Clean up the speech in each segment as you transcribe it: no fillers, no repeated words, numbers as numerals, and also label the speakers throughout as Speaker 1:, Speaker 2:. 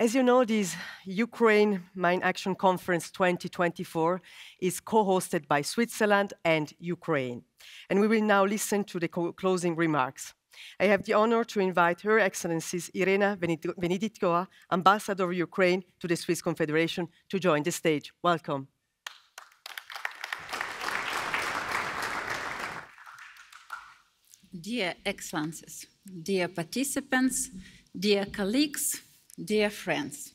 Speaker 1: As you know, this Ukraine Mine Action Conference 2024 is co-hosted by Switzerland and Ukraine. And we will now listen to the closing remarks. I have the honor to invite Her Excellencies Irena Venediktova, Ambassador of Ukraine to the Swiss Confederation, to join the stage. Welcome.
Speaker 2: Dear Excellencies, dear participants, dear colleagues, dear friends,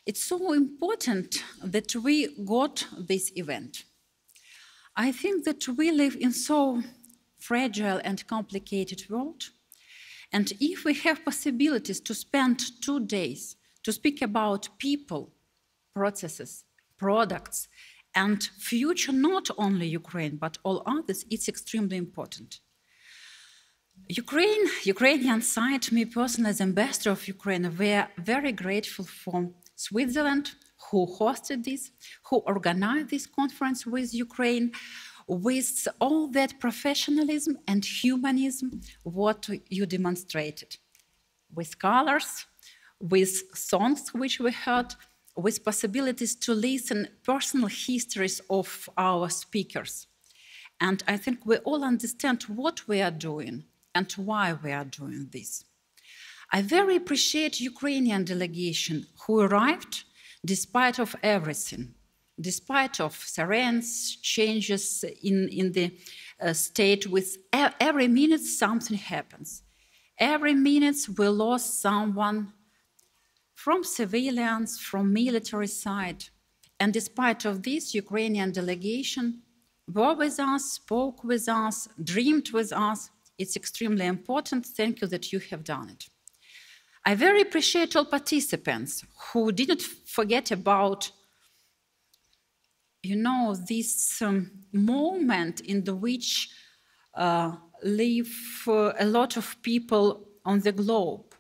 Speaker 2: it's so important that we got this event. I think that we live in so fragile and complicated world, and if we have possibilities to spend 2 days to speak about people, processes, products, and future not only Ukraine but all others, it's extremely important. Ukrainian side, me personally as ambassador of Ukraine, we are very grateful for Switzerland, who hosted this, who organized this conference with Ukraine, with all that professionalism and humanism, what you demonstrated, with colors, with songs which we heard, with possibilities to listen personal histories of our speakers. And I think we all understand what we are doing and why we are doing this. I very appreciate Ukrainian delegation who arrived despite of everything, despite of sirens, changes in the state. With every minute something happens. Every minute we lost someone from civilians, from military side. And despite of this, Ukrainian delegation were with us, spoke with us, dreamed with us. It's extremely important. Thank you that you have done it. I very appreciate all participants who didn't forget about, this moment in which live a lot of people on the globe,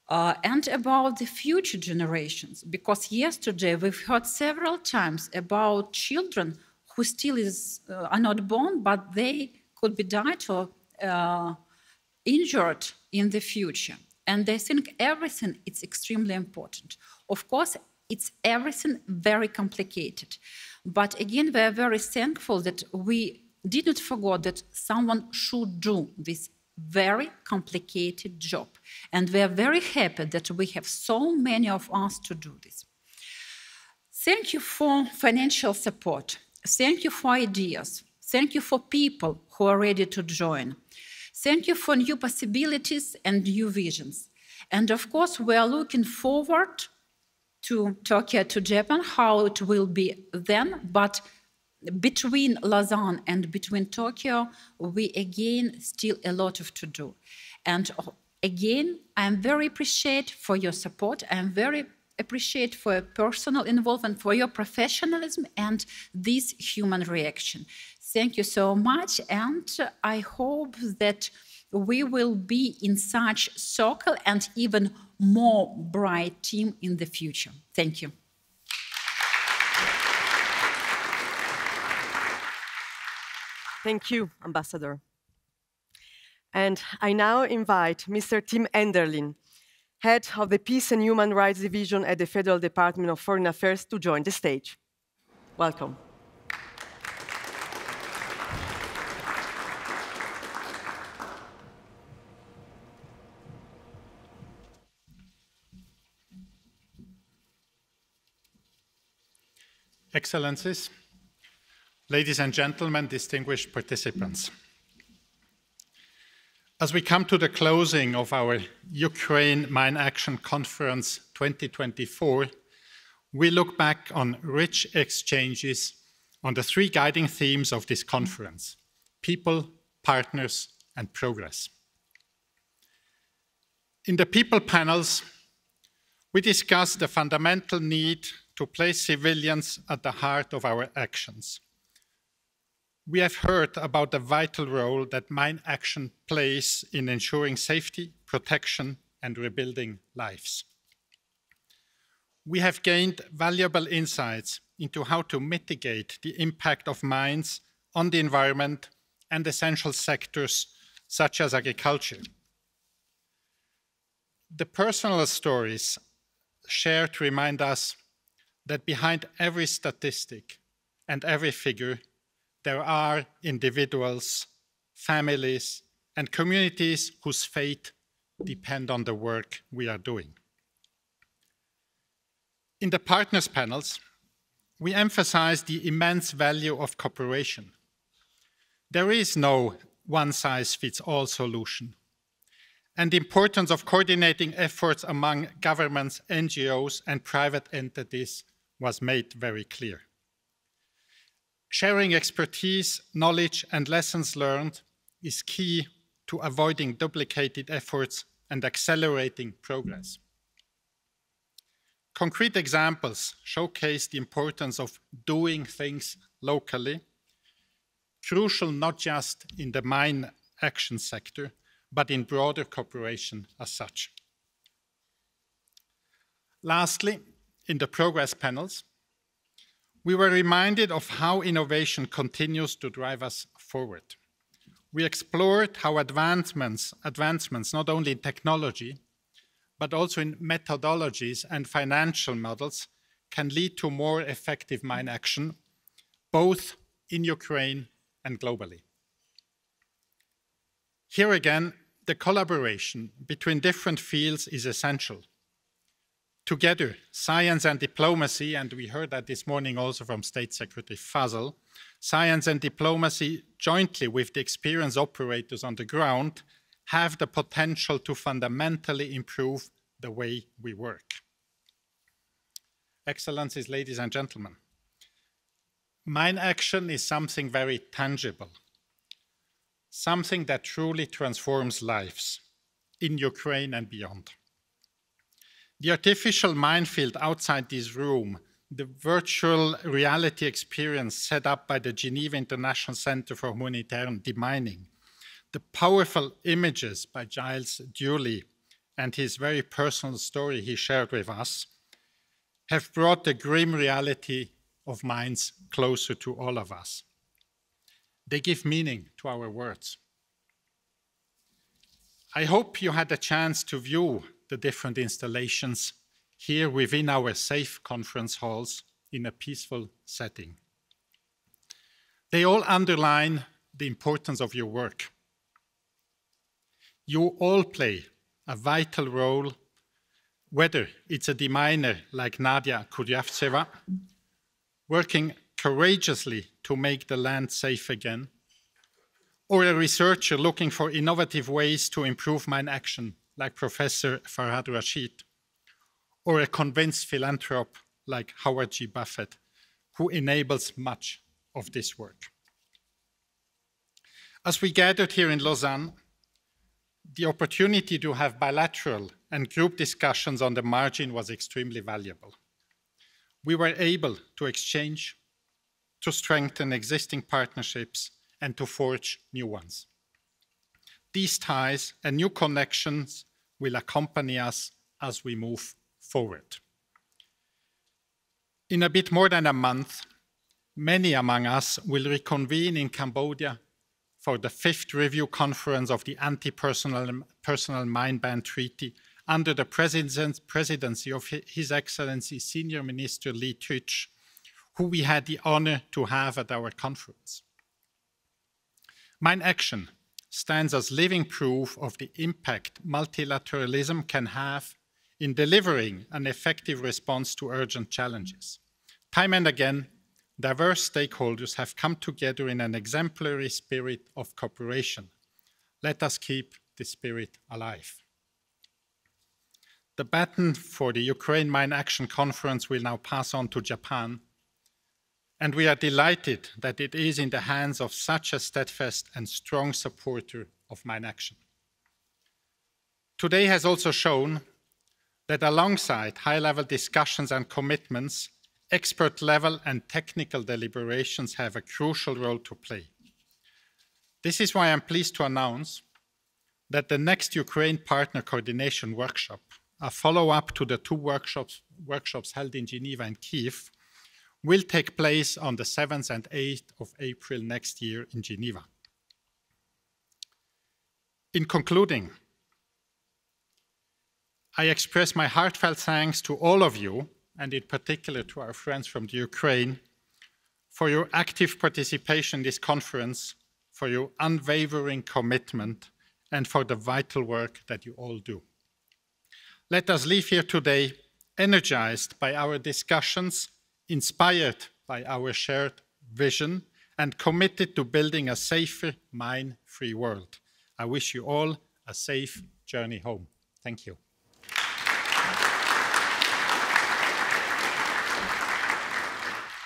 Speaker 2: and about the future generations. Because yesterday we've heard several times about children who still are not born, but they could be died or injured in the future. And I think everything is extremely important. Of course, it's everything very complicated. But again, we are very thankful that we didn't forget that someone should do this very complicated job. And we are very happy that we have so many of us to do this. Thank you for financial support. Thank you for ideas. Thank you for people who are ready to join. Thank you for new possibilities and new visions. And of course, we are looking forward to Tokyo, to Japan, how it will be then. But between Lausanne and between Tokyo, we again still a lot to do. And again, I'm very appreciative for your support. I'm very appreciate for your personal involvement, for your professionalism and this human reaction. Thank you so much, and I hope that we will be in such circle and even more bright team in the future. Thank you.
Speaker 1: Thank you, Ambassador. And I now invite Mr. Tim Enderlin, Head of the Peace and Human Rights Division at the Federal Department of Foreign Affairs, to join the stage. Welcome.
Speaker 3: Excellencies, ladies and gentlemen, distinguished participants. As we come to the closing of our Ukraine Mine Action Conference 2024, we look back on rich exchanges on the 3 guiding themes of this conference: people, partners, and progress. In the people panels, we discussed the fundamental need to place civilians at the heart of our actions. We have heard about the vital role that mine action plays in ensuring safety, protection, and rebuilding lives. We have gained valuable insights into how to mitigate the impact of mines on the environment and essential sectors such as agriculture. The personal stories shared remind us that behind every statistic and every figure, there are individuals, families, and communities whose fate depend on the work we are doing. In the partners panels, we emphasize the immense value of cooperation. There is no one-size-fits-all solution, and the importance of coordinating efforts among governments, NGOs, and private entities was made very clear. Sharing expertise, knowledge, and lessons learned is key to avoiding duplicated efforts and accelerating progress. Concrete examples showcase the importance of doing things locally, crucial not just in the mine action sector, but in broader cooperation as such. Lastly, in the progress panels, we were reminded of how innovation continues to drive us forward. We explored how advancements not only in technology, but also in methodologies and financial models can lead to more effective mine action, both in Ukraine and globally. Here again, the collaboration between different fields is essential. Together, science and diplomacy, and we heard that this morning also from State Secretary Fazl, science and diplomacy jointly with the experienced operators on the ground have the potential to fundamentally improve the way we work. Excellencies, ladies and gentlemen, mine action is something very tangible, something that truly transforms lives in Ukraine and beyond. The artificial minefield outside this room, the virtual reality experience set up by the Geneva International Center for Humanitarian Demining, the powerful images by Giles Dewley and his very personal story he shared with us have brought the grim reality of mines closer to all of us. They give meaning to our words. I hope you had a chance to view the different installations here within our safe conference halls in a peaceful setting. They all underline the importance of your work. You all play a vital role, whether it's a deminer like Nadia Kuryavtseva, working courageously to make the land safe again, or a researcher looking for innovative ways to improve mine action like Professor Farhad Rashid, or a convinced philanthrope like Howard G. Buffett, who enables much of this work. As we gathered here in Lausanne, the opportunity to have bilateral and group discussions on the margin was extremely valuable. We were able to exchange, to strengthen existing partnerships, and to forge new ones. These ties and new connections will accompany us as we move forward. In a bit more than a month, many among us will reconvene in Cambodia for the 5th review conference of the Anti-Personal Mine Ban Treaty under the presidency of His Excellency Senior Minister Lee Tuch, who we had the honor to have at our conference. Mine action stands as living proof of the impact multilateralism can have in delivering an effective response to urgent challenges. Time and again, diverse stakeholders have come together in an exemplary spirit of cooperation. Let us keep this spirit alive. The baton for the Ukraine Mine Action Conference will now pass on to Japan, and we are delighted that it is in the hands of such a steadfast and strong supporter of mine action. Today has also shown that alongside high-level discussions and commitments, expert-level and technical deliberations have a crucial role to play. This is why I'm pleased to announce that the next Ukraine Partner Coordination Workshop, a follow-up to the 2 workshops held in Geneva and Kyiv, will take place on the 7th and 8th of April next year in Geneva. In concluding, I express my heartfelt thanks to all of you, and in particular to our friends from the Ukraine, for your active participation in this conference, for your unwavering commitment, and for the vital work that you all do. Let us leave here today energized by our discussions, inspired by our shared vision, and committed to building a safer, mine-free world. I wish you all a safe journey home. Thank you.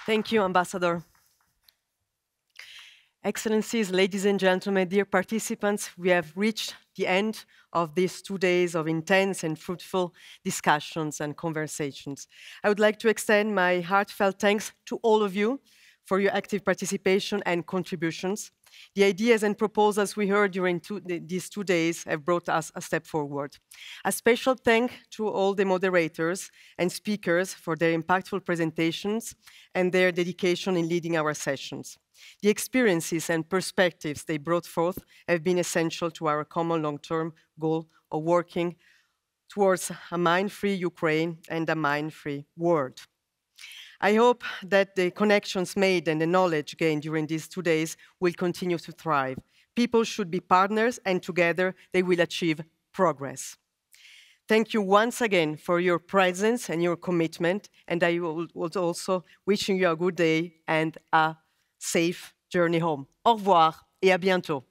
Speaker 1: Thank you, Ambassador. Excellencies, ladies and gentlemen, dear participants, we have reached the end of these 2 days of intense and fruitful discussions and conversations. I would like to extend my heartfelt thanks to all of you for your active participation and contributions. The ideas and proposals we heard during these 2 days have brought us a step forward. A special thank to all the moderators and speakers for their impactful presentations and their dedication in leading our sessions. The experiences and perspectives they brought forth have been essential to our common long-term goal of working towards a mine-free Ukraine and a mine-free world. I hope that the connections made and the knowledge gained during these 2 days will continue to thrive. People should be partners, and together they will achieve progress. Thank you once again for your presence and your commitment, and I was also wishing you a good day and a safe journey home. Au revoir et à bientôt.